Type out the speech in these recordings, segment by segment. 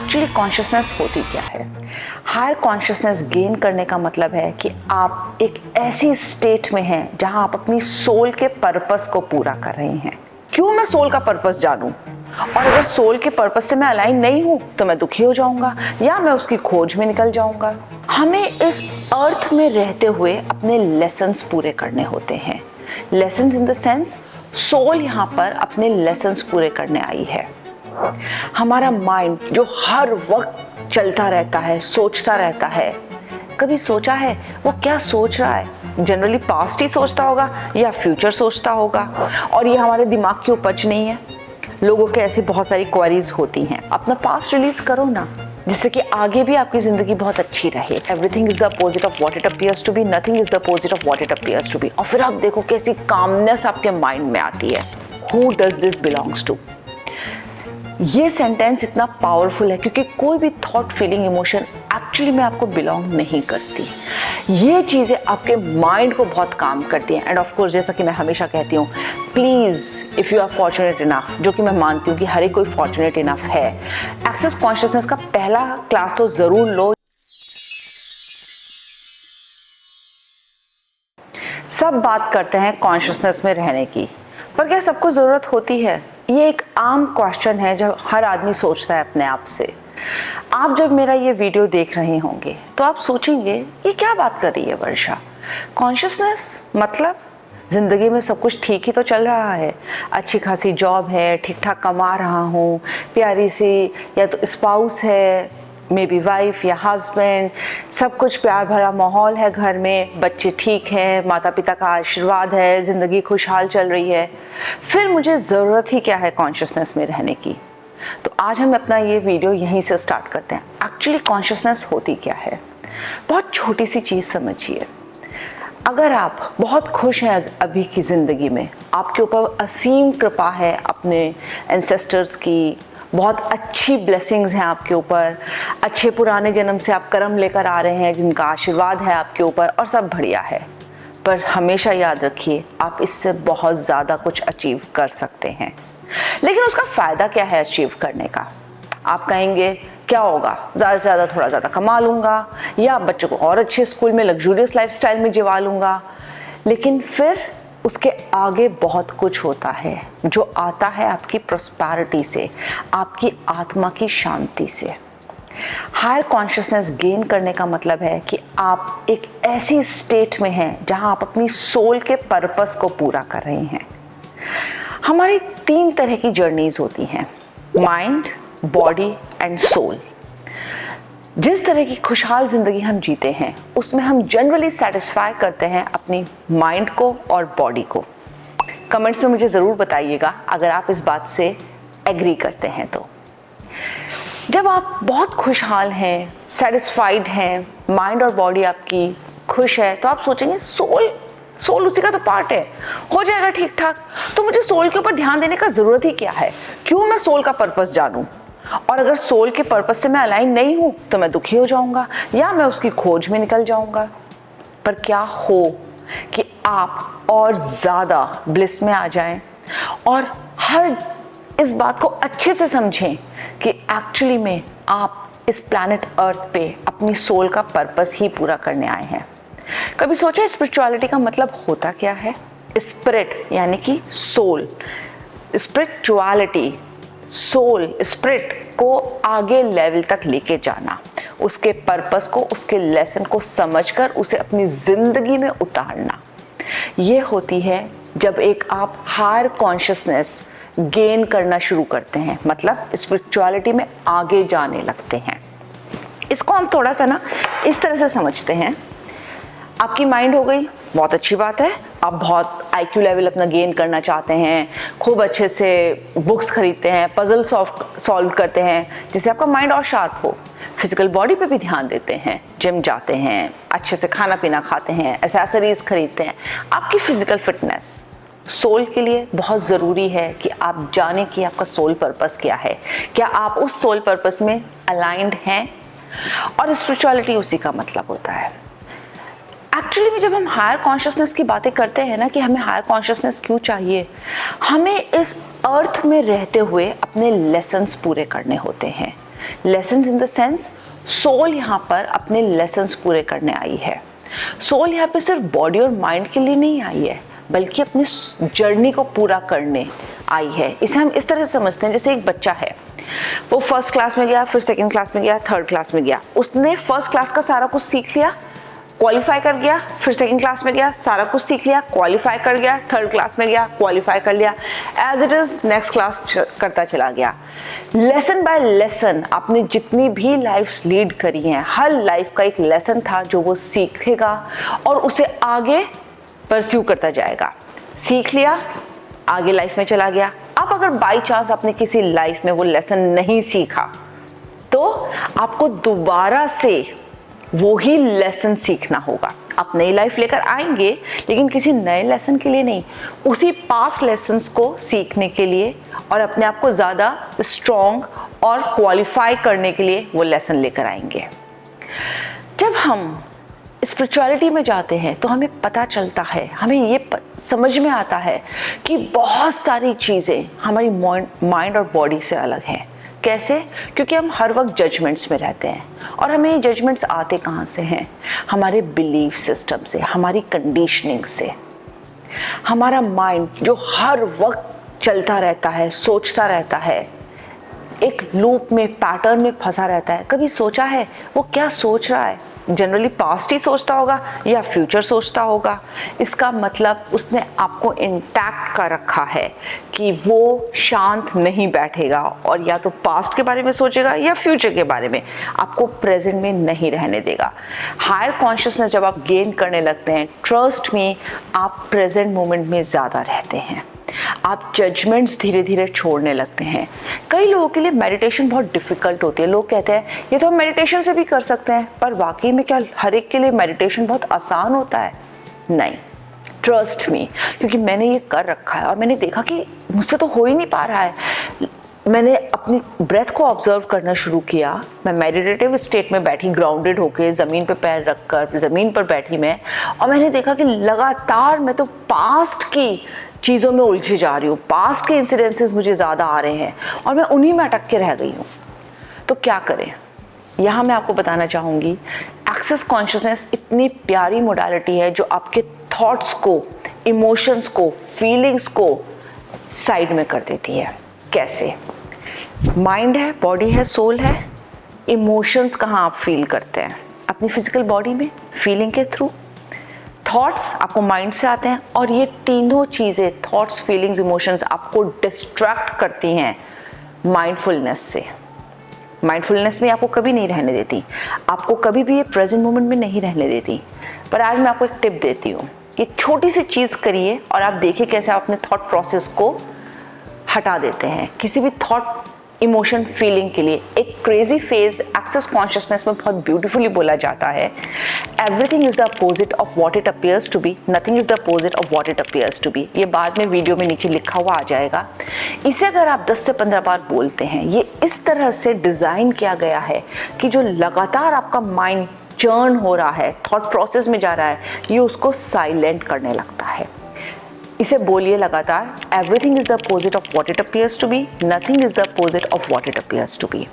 Actually consciousness होती क्या है? हायर कॉन्शियसनेस गेन करने का मतलब है कि आप एक ऐसी स्टेट में हैं जहां आप अपनी सोल के पर्पस को पूरा कर रहे हैं। क्यों मैं सोल का पर्पस जानूं? और अगर सोल के पर्पस से मैं अलाइन नहीं हूं तो मैं दुखी हो जाऊंगा या मैं उसकी खोज में निकल जाऊंगा। हमें इस अर्थ में रहते हुए अपने लेसन्स पूरे करने होते हैं। Lessons in the sense soul यहाँ पर अपने लेसन्स पूरे करने आई है। हमारा माइंड जो हर वक्त चलता रहता है, सोचता रहता है, कभी सोचा है वो क्या सोच रहा है? जनरली पास्ट ही सोचता होगा या फ्यूचर सोचता होगा, और ये हमारे दिमाग की उपज नहीं है। लोगों के ऐसी बहुत सारी क्वेरीज होती हैं। अपना पास्ट रिलीज करो ना, जिससे कि आगे भी आपकी जिंदगी बहुत अच्छी रहे। Everything is the opposite of what it appears to be, nothing is the opposite of what it appears to be. और फिर आप देखो कैसी कामनेस आपके माइंड में आती है। Who does this belongs to? ये सेंटेंस इतना पावरफुल है क्योंकि कोई भी थॉट, फीलिंग, इमोशन एक्चुअली में आपको बिलोंग नहीं करती। ये चीज़ें आपके माइंड को बहुत काम करती हैं। एंड ऑफ कोर्स, जैसा कि मैं हमेशा कहती हूँ, please if you are fortunate enough, जो कि मैं मानती हूँ कि हर एक कोई फॉर्चुनेट इनफ है, एक्सेस कॉन्शियसनेस का पहला क्लास तो ज़रूर लो। सब बात करते हैं कॉन्शियसनेस में रहने की, पर क्या सबको ज़रूरत होती है? ये एक आम क्वेश्चन है जो हर आदमी सोचता है अपने आप से। आप जब मेरा ये वीडियो देख रहे होंगे तो आप सोचेंगे ये क्या बात कर रही है वर्षा? कॉन्शियसनेस मतलब ज़िंदगी में सब कुछ ठीक ही तो चल रहा है, अच्छी खासी जॉब है, ठीक ठाक कमा रहा हूँ, प्यारी सी या तो स्पाउस है, मे बी वाइफ या हस्बैंड, सब कुछ प्यार भरा माहौल है घर में, बच्चे ठीक हैं, माता पिता का आशीर्वाद है, ज़िंदगी खुशहाल चल रही है। फिर मुझे ज़रूरत ही क्या है कॉन्शियसनेस में रहने की? तो आज हम अपना ये वीडियो यहीं से स्टार्ट करते हैं। एक्चुअली कॉन्शियसनेस होती क्या है? बहुत छोटी सी चीज़ समझिए। अगर आप बहुत खुश हैं अभी की ज़िंदगी में, आपके ऊपर असीम कृपा है अपने एंसेस्टर्स की, बहुत अच्छी ब्लेसिंग्स हैं आपके ऊपर, अच्छे पुराने जन्म से आप कर्म लेकर आ रहे हैं जिनका आशीर्वाद है आपके ऊपर, और सब बढ़िया है। पर हमेशा याद रखिए, आप इससे बहुत ज़्यादा कुछ अचीव कर सकते हैं। लेकिन उसका फ़ायदा क्या है अचीव करने का? आप कहेंगे क्या होगा, ज़्यादा से ज़्यादा थोड़ा ज़्यादा कमा लूँगा या बच्चों को और अच्छे स्कूल में लग्जूरियस लाइफस्टाइल में जिवा लूँगा। लेकिन फिर उसके आगे बहुत कुछ होता है जो आता है आपकी प्रॉस्पेरिटी से, आपकी आत्मा की शांति से। हायर कॉन्शियसनेस गेन करने का मतलब है कि आप एक ऐसी स्टेट में हैं जहां आप अपनी सोल के पर्पस को पूरा कर रहे हैं। हमारी 3 तरह की जर्नीज होती हैं, माइंड, बॉडी एंड सोल। जिस तरह की खुशहाल ज़िंदगी हम जीते हैं उसमें हम जनरली सेटिस्फाई करते हैं अपनी माइंड को और बॉडी को। कमेंट्स में मुझे ज़रूर बताइएगा अगर आप इस बात से एग्री करते हैं तो। जब आप बहुत खुशहाल हैं, सेटिस्फाइड हैं, माइंड और बॉडी आपकी खुश है, तो आप सोचेंगे सोल उसी का तो पार्ट है, हो जाएगा ठीक ठाक, तो मुझे सोल के ऊपर ध्यान देने का ज़रूरत ही क्या है? क्यों मैं सोल का पर्पस जानूं? और अगर सोल के पर्पस से मैं अलाइन नहीं हूं तो मैं दुखी हो जाऊंगा या मैं उसकी खोज में निकल जाऊंगा। पर क्या हो कि आप और ज़्यादा ब्लिस में आ जाएं और हर इस बात को अच्छे से समझें कि एक्चुअली में आप इस प्लैनेट अर्थ पे अपनी सोल का पर्पस ही पूरा करने आए हैं। कभी सोचा स्पिरिचुअलिटी का मतलब होता क्या है? स्पिरिट यानी कि सोल, स्पिरिचुअलिटी, सोल, स्पिरिट को आगे लेवल तक लेके जाना, उसके पर्पस को, उसके लेसन को समझकर उसे अपनी ज़िंदगी में उतारना। ये होती है जब एक आप हायर कॉन्शियसनेस गेन करना शुरू करते हैं, मतलब स्पिरिचुअलिटी में आगे जाने लगते हैं। इसको हम थोड़ा सा ना इस तरह से समझते हैं। आपकी माइंड हो गई, बहुत अच्छी बात है, आप बहुत IQ लेवल अपना गेन करना चाहते हैं, खूब अच्छे से बुक्स खरीदते हैं, पजल सॉल्व करते हैं जिससे आपका माइंड और शार्प हो। फिजिकल बॉडी पे भी ध्यान देते हैं, जिम जाते हैं, अच्छे से खाना पीना खाते हैं, एसेसरीज खरीदते हैं। आपकी फिजिकल फिटनेस सोल के लिए बहुत ज़रूरी है कि आप जाने कि आपका सोल पर्पस क्या है, क्या आप उस सोल पर्पस में अलाइंड हैं। और स्पिरिचुअलिटी उसी का मतलब होता है। एक्चुअली में जब हम हायर कॉन्शियसनेस की बातें करते हैं ना कि हमें हायर कॉन्शियसनेस क्यों चाहिए, हमें इस अर्थ में रहते हुए अपने लेसन्स पूरे करने होते हैं। Lessons in the sense soul यहाँ पर अपने लेसन्स पूरे करने आई है। सोल यहाँ पे सिर्फ बॉडी और माइंड के लिए नहीं आई है, बल्कि अपनी जर्नी को पूरा करने आई है। इसे हम इस तरह से समझते हैं, जैसे एक बच्चा है, वो फर्स्ट क्लास में गया, फिर सेकंड क्लास में गया, थर्ड क्लास में गया। उसने फर्स्ट क्लास का सारा कुछ सीख लिया, क्वालिफाई कर गया, फिर सेकंड क्लास में गया, सारा कुछ सीख लिया, क्वालिफाई कर गया, थर्ड क्लास में गया, क्वालिफाई कर लिया, as it is next class करता चला गया। लेसन बाय लेसन आपने जितनी भी लाइफ लीड करी हैं, हर लाइफ का एक लेसन था जो वो सीखेगा और उसे आगे परस्यू करता जाएगा। सीख लिया, आगे लाइफ में चला गया। अब अगर बाई चांस आपने किसी लाइफ में वो लेसन नहीं सीखा, तो आपको दोबारा से वो ही लेसन सीखना होगा। आप नई लाइफ लेकर आएंगे, लेकिन किसी नए लेसन के लिए नहीं, उसी पास्ट लेसन्स को सीखने के लिए और अपने आप को ज़्यादा स्ट्रॉन्ग और क्वालिफाई करने के लिए वो लेसन लेकर आएंगे। जब हम स्पिरिचुअलिटी में जाते हैं तो हमें पता चलता है, हमें ये समझ में आता है कि बहुत सारी चीज़ें हमारी माइंड और बॉडी से अलग हैं। कैसे? क्योंकि हम हर वक्त जजमेंट्स में रहते हैं, और हमें ये जजमेंट्स आते कहाँ से हैं? हमारे बिलीफ सिस्टम से, हमारी कंडीशनिंग से। हमारा माइंड जो हर वक्त चलता रहता है, सोचता रहता है, एक लूप में, पैटर्न में फंसा रहता है। कभी सोचा है वो क्या सोच रहा है? जनरली पास्ट ही सोचता होगा या फ्यूचर सोचता होगा। इसका मतलब उसने आपको इंटैक्ट कर रखा है कि वो शांत नहीं बैठेगा और या तो पास्ट के बारे में सोचेगा या फ्यूचर के बारे में, आपको प्रेजेंट में नहीं रहने देगा। हायर कॉन्शियसनेस जब आप गेन करने लगते हैं, ट्रस्ट में आप प्रेजेंट मोमेंट में ज़्यादा रहते हैं। आप जजमेंट्स धीरे धीरे छोड़ने लगते हैं। कई लोगों के लिए मेडिटेशन बहुत डिफ़िकल्ट होती है। लोग कहते हैं ये तो हम मेडिटेशन से भी कर सकते हैं, पर वाकई में क्या हर एक के लिए मेडिटेशन बहुत आसान होता है? नहीं, ट्रस्ट मी, क्योंकि मैंने ये कर रखा है और मैंने देखा कि मुझसे तो हो ही नहीं पा रहा है। मैंने अपनी ब्रेथ को ऑब्जर्व करना शुरू किया। मैं मेडिटेटिव स्टेट में बैठी, ग्राउंडेड होके, ज़मीन पे पैर रखकर ज़मीन पर बैठी मैं, और मैंने देखा कि लगातार मैं तो पास्ट की चीज़ों में उलझी जा रही हूँ, पास्ट के इंसिडेंसेस मुझे ज़्यादा आ रहे हैं और मैं उन्हीं में अटक के रह गई हूँ। तो क्या करें? यहाँ मैं आपको बताना चाहूँगी, एक्सेस कॉन्शियसनेस इतनी प्यारी मोडालिटी है जो आपके थॉट्स को, इमोशंस को, फीलिंग्स को साइड में कर देती है। कैसे? माइंड है, बॉडी है, सोल है। इमोशंस कहाँ आप फील करते हैं? अपनी फिजिकल बॉडी में, फीलिंग के थ्रू। थॉट्स आपको माइंड से आते हैं, और ये तीनों चीज़ें, थॉट्स, फीलिंग्स, इमोशंस, आपको डिस्ट्रैक्ट करती हैं माइंडफुलनेस से। माइंडफुलनेस में आपको कभी नहीं रहने देती, आपको कभी भी ये प्रेजेंट मोमेंट में नहीं रहने देती। पर आज मैं आपको एक टिप देती हूँ कि छोटी सी चीज़ करिए और आप देखिए कैसे आप अपने थॉट प्रोसेस को हटा देते हैं किसी भी थॉट, इमोशन, फीलिंग के लिए। एक क्रेजी फेज एक्सेस कॉन्शियसनेस में बहुत ब्यूटीफुली बोला जाता है, everything is the opposite of what it appears to be, nothing is the opposite of what it appears to be. ये बाद में वीडियो में नीचे लिखा हुआ आ जाएगा। इसे अगर आप 10 से 15 बार बोलते हैं, ये इस तरह से डिज़ाइन किया गया है कि जो लगातार आपका माइंड चर्न हो रहा है, थॉट प्रोसेस में जा रहा है, ये उसको साइलेंट करने लगता है। इसे बोलिए लगातार, everything is the opposite of what it appears to be, nothing is the opposite of what it appears to be.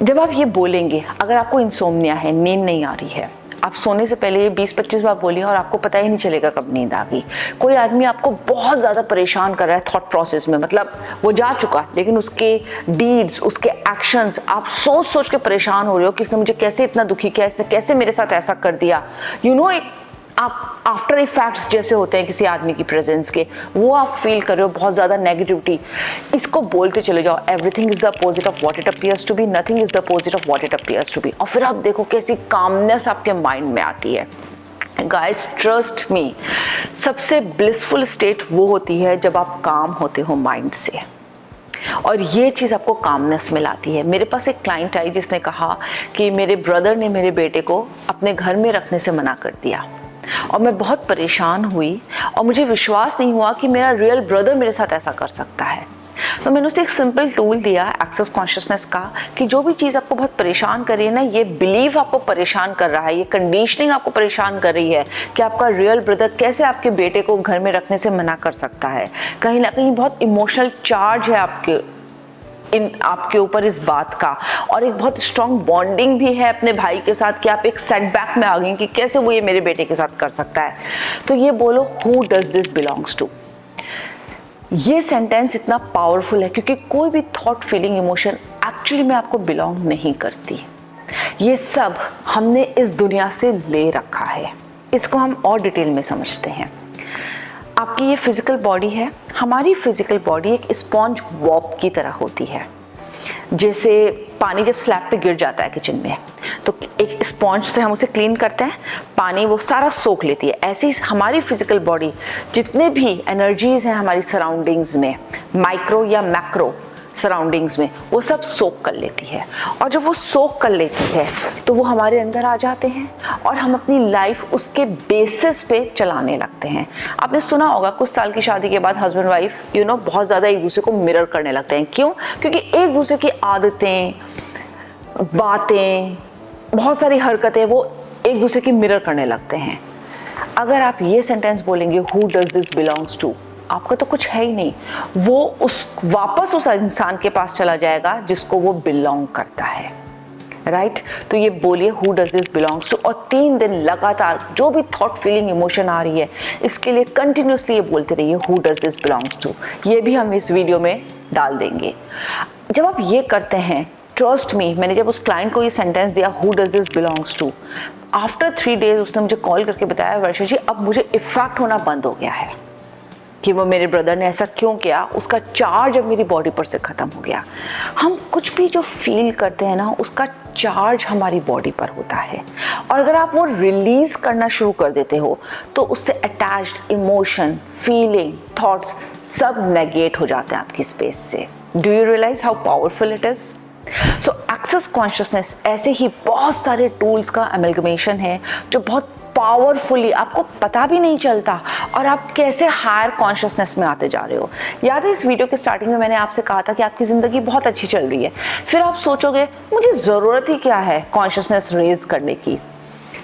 जब आप ये बोलेंगे, अगर आपको इंसोम्निया है, नींद नहीं आ रही है, आप सोने से पहले 20-25 बार बोलिए और आपको पता ही नहीं चलेगा कब नींद आ गई। कोई आदमी आपको बहुत ज़्यादा परेशान कर रहा है थॉट प्रोसेस में, मतलब वो जा चुका, लेकिन उसके डीड्स, उसके एक्शंस, आप सोच सोच के परेशान हो रहे हो कि इसने मुझे कैसे इतना दुखी किया, इसने कैसे मेरे साथ ऐसा कर दिया। एक आप आफ्टर इफेक्ट्स जैसे होते हैं किसी आदमी की प्रेजेंस के, वो आप फील कर रहे हो, बहुत ज़्यादा नेगेटिविटी। इसको बोलते चले जाओ, everything is the opposite of what it appears to be, nothing is the opposite of what it appears to be. और फिर आप देखो कैसी कामनेस आपके माइंड में आती है। गाइस, ट्रस्ट मी, सबसे ब्लिसफुल स्टेट वो होती है जब आप काम होते हो माइंड से, और ये चीज़ आपको कामनेस में लाती है। मेरे पास एक क्लाइंट आई जिसने कहा कि मेरे ब्रदर ने मेरे बेटे को अपने घर में रखने से मना कर दिया, और मैं बहुत परेशान हुई और मुझे विश्वास नहीं हुआ कि मेरा रियल ब्रदर मेरे साथ ऐसा कर सकता है। तो मैंने उसे एक सिंपल टूल दिया एक्सेस कॉन्शियसनेस का, कि जो भी चीज़ आपको बहुत परेशान कर रही है ना, ये बिलीव आपको परेशान कर रहा है, ये कंडीशनिंग आपको परेशान कर रही है कि आपका रियल ब्रदर कैसे आपके बेटे को घर में रखने से मना कर सकता है। कहीं ना कहीं बहुत इमोशनल चार्ज है आपके इन आपके ऊपर इस बात का, और एक बहुत स्ट्रॉन्ग बॉन्डिंग भी है अपने भाई के साथ कि आप एक सेटबैक में आ गए कि कैसे वो ये मेरे बेटे के साथ कर सकता है, तो ये बोलो who does this belongs to. ये सेंटेंस इतना पावरफुल है क्योंकि कोई भी थॉट, फीलिंग, इमोशन एक्चुअली में आपको बिलोंग नहीं करती। ये सब हमने इस दुनिया से ले रखा है। इसको हम और डिटेल में समझते हैं। आपकी ये फिजिकल बॉडी है, हमारी फिजिकल बॉडी एक स्पॉन्ज बॉब की तरह होती है। जैसे पानी जब स्लैब पे गिर जाता है किचन में, तो एक स्पॉन्ज से हम उसे क्लीन करते हैं, पानी वो सारा सोख लेती है। ऐसे ही हमारी फिजिकल बॉडी जितने भी एनर्जीज हैं हमारी सराउंडिंग्स में, माइक्रो या मैक्रो सराउंडिंग्स में, वो सब सोख कर लेती है। और जब वो सोख कर लेती है तो वो हमारे अंदर आ जाते हैं और हम अपनी लाइफ उसके बेसिस पे चलाने लगते हैं। आपने सुना होगा कुछ साल की शादी के बाद हस्बैंड वाइफ बहुत ज़्यादा एक दूसरे को मिरर करने लगते हैं। क्यों? क्योंकि एक दूसरे की आदतें, बातें, बहुत सारी हरकतें वो एक दूसरे की मिरर करने लगते हैं। अगर आप ये सेंटेंस बोलेंगे who does this belongs to, आपका तो कुछ है ही नहीं, वो वापस उस इंसान के पास चला जाएगा जिसको वो बिलोंग करता है। राइट? तो ये बोलिए who does this belongs to, और 3 दिन लगातार जो भी थॉट, फीलिंग, इमोशन आ रही है, इसके लिए कंटिन्यूसली ये बोलते रहिए who does this belongs to. ये भी हम इस वीडियो में डाल देंगे। जब आप ये करते हैं, ट्रस्ट मी, मैंने जब उस क्लाइंट को ये सेंटेंस दिया who does this belongs to, after 3 days उसने मुझे कॉल करके बताया वर्षा जी अब मुझे इफेक्ट होना बंद हो गया है कि वो मेरे ब्रदर ने ऐसा क्यों किया, उसका चार्ज अब मेरी बॉडी पर से ख़त्म हो गया। हम कुछ भी जो फील करते हैं ना, उसका चार्ज हमारी बॉडी पर होता है, और अगर आप वो रिलीज़ करना शुरू कर देते हो तो उससे अटैच्ड इमोशन, फीलिंग, थॉट्स सब नेगेट हो जाते हैं आपकी स्पेस से। Do you realise how powerful it is? So access consciousness ऐसे ही बहुत सारे टूल्स का अमेलगमेशन है जो बहुत पावरफुली आपको पता भी नहीं चलता और आप कैसे हायर कॉन्शियसनेस में आते जा रहे हो। याद है इस वीडियो के स्टार्टिंग में मैंने आपसे कहा था कि आपकी ज़िंदगी बहुत अच्छी चल रही है, फिर आप सोचोगे मुझे ज़रूरत ही क्या है कॉन्शियसनेस रेज करने की,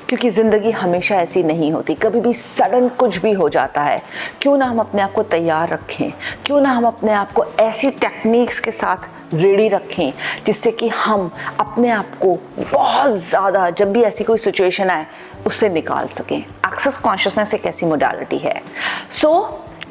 क्योंकि ज़िंदगी हमेशा ऐसी नहीं होती, कभी भी सडन कुछ भी हो जाता है। क्यों ना हम अपने आप को तैयार रखें, क्यों ना हम अपने आप को ऐसी टेक्निक्स के साथ रेडी रखें जिससे कि हम अपने आप को बहुत ज़्यादा जब भी ऐसी कोई सिचुएशन आए उससे निकाल सकें। एक्सेस कॉन्शियसनेस एक ऐसी मोडालिटी है। सो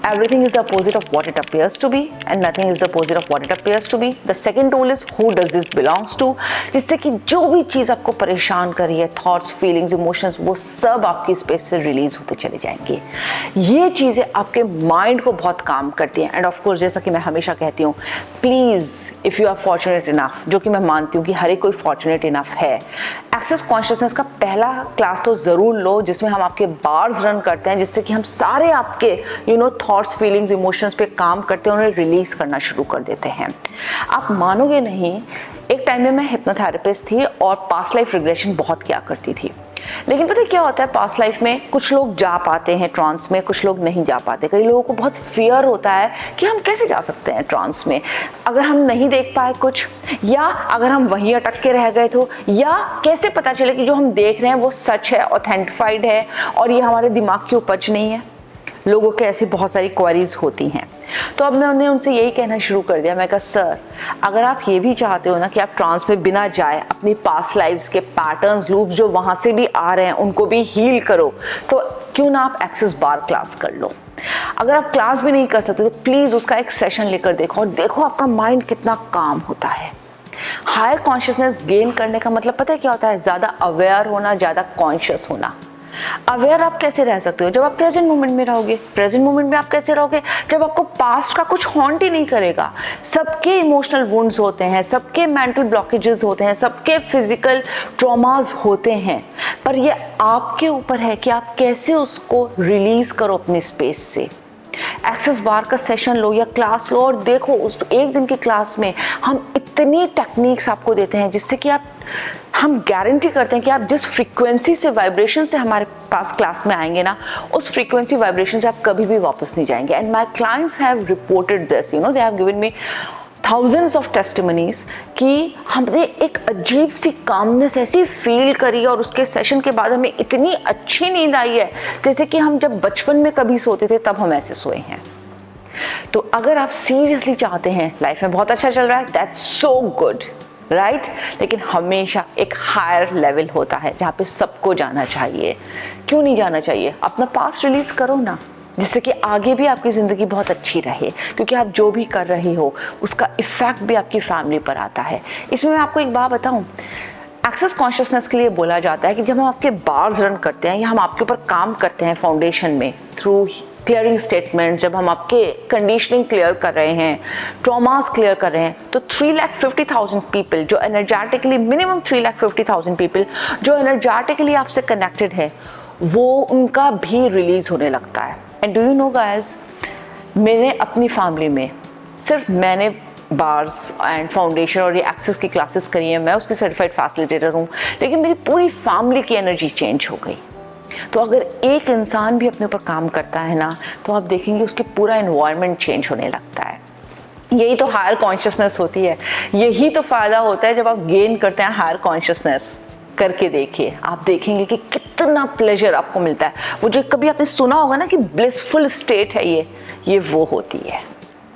everything is the opposite of what it appears to be and nothing is the opposite of what it appears to be. The second tool is who does this belongs to, जिससे कि जो भी चीज़ आपको परेशान कर रही है, थॉट्स, फीलिंग्स, इमोशंस, वो सब आपकी स्पेस से रिलीज होते चले जाएंगे। ये चीज़ें आपके माइंड को बहुत काम करती हैं। एंड ऑफ कोर्स जैसा कि मैं हमेशा कहती हूँ, please if you are fortunate enough, जो कि मैं मानती हूँ कि हर एक कोई फॉर्चुनेट इनफ है, एक्सेस कॉन्शियसनेस का पहला क्लास तो ज़रूर लो जिसमें हम आपके बार्स रन करते हैं, जिससे कि हम सारे आपके थॉट्स, फीलिंग्स, इमोशंस पे काम करते हैं, उन्हें रिलीज करना शुरू कर देते हैं। आप मानोगे नहीं, एक टाइम में मैं हिप्नोथेरेपिस्ट थी और पास्ट लाइफ रिग्रेशन बहुत किया करती थी। लेकिन पता है क्या होता है, पास्ट लाइफ में कुछ लोग जा पाते हैं ट्रांस में, कुछ लोग नहीं जा पाते। कई लोगों को बहुत फियर होता है कि हम कैसे जा सकते हैं ट्रांस में अगर हम नहीं देख पाए कुछ, या अगर हम वहीं अटक के रह गए तो, या कैसे पता चले कि जो हम देख रहे हैं वो सच है, ऑथेंटिफाइड है और ये हमारे दिमाग की उपज नहीं है। लोगों के ऐसी बहुत सारी क्वेरीज होती हैं। तो अब मैंने उनसे यही कहना शुरू कर दिया, मैं कहा सर अगर आप ये भी चाहते हो ना कि आप ट्रांस में बिना जाए अपनी पास्ट लाइफ्स के पैटर्न्स, लूप्स जो वहाँ से भी आ रहे हैं उनको भी हील करो, तो क्यों ना आप एक्सेस बार क्लास कर लो। अगर आप क्लास भी नहीं कर सकते तो प्लीज़ उसका एक सेशन लेकर देखो और देखो आपका माइंड कितना काम होता है। हायर कॉन्शियसनेस गेन करने का मतलब पता है क्या होता है? ज़्यादा अवेयर होना, ज़्यादा कॉन्शियस होना। अवेयर आप कैसे रह सकते हो? जब आप प्रेजेंट मोमेंट में रहोगे। प्रेजेंट मोमेंट में आप कैसे रहोगे? जब आपको पास्ट का कुछ हॉन्ट ही नहीं करेगा। सबके इमोशनल वुंड्स होते हैं, सबके मेंटल ब्लॉकेजेस होते हैं, सबके फिजिकल ट्रॉमास होते हैं, पर ये आपके ऊपर है कि आप कैसे उसको रिलीज करो अपनी स्पेस से। एक्सेस बार का सेशन लो या क्लास लो और देखो, उस एक दिन की क्लास में हम इतनी टेक्निक्स आपको देते हैं जिससे कि हम गारंटी करते हैं कि आप जिस फ्रीक्वेंसी से, वाइब्रेशन से हमारे पास क्लास में आएंगे ना, उस फ्रीक्वेंसी वाइब्रेशन से आप कभी भी वापस नहीं जाएंगे। And my clients have reported this, they have given me thousands of testimonies कि हमने एक अजीब सी कामनेस ऐसी फील करी और उसके सेशन के बाद हमें इतनी अच्छी नींद आई है जैसे कि हम जब बचपन में कभी सोते थे तब हम ऐसे सोए हैं। तो अगर आप सीरियसली चाहते हैं लाइफ में बहुत अच्छा चल रहा है, दैट्स सो गुड, राइट, लेकिन हमेशा एक हायर लेवल होता है जहाँ पे सबको जाना चाहिए। क्यों नहीं जाना चाहिए? अपना पास्ट रिलीज करो ना, जिससे कि आगे भी आपकी ज़िंदगी बहुत अच्छी रहे, क्योंकि आप जो भी कर रही हो उसका इफ़ेक्ट भी आपकी फैमिली पर आता है। इसमें मैं आपको एक बात बताऊं, एक्सेस कॉन्शियसनेस के लिए बोला जाता है कि जब हम आपके बार्स रन करते हैं या हम आपके ऊपर काम करते हैं फाउंडेशन में थ्रू क्लियरिंग स्टेटमेंट, जब हम आपके कंडीशनिंग क्लियर कर रहे हैं, ट्रॉमास क्लियर कर रहे हैं, तो 3,50,000 पीपल जो एनर्जेटिकली, मिनिमम 3,50,000 पीपल जो एनर्जेटिकली आपसे कनेक्टेड है, वो उनका भी रिलीज होने लगता है। And do you know guys, मैंने अपनी फैमिली में सिर्फ मैंने बार्स एंड फाउंडेशन और ये एक्सेस की क्लासेस करी हैं, मैं उसकी सर्टिफाइड फैसिलिटेटर हूँ, लेकिन मेरी पूरी फैमिली की एनर्जी चेंज हो गई। तो अगर एक इंसान भी अपने ऊपर काम करता है ना, तो आप देखेंगे उसके पूरा एनवायरनमेंट चेंज होने लगता है। यही तो हायर कॉन्शियसनेस होती है, यही तो फ़ायदा होता है जब आप गेन करते हैं हायर कॉन्शियसनेस। करके देखिए, आप देखेंगे कि कितना प्लेजर आपको मिलता है। वो जो कभी आपने सुना होगा ना कि ब्लिसफुल स्टेट है, ये वो होती है।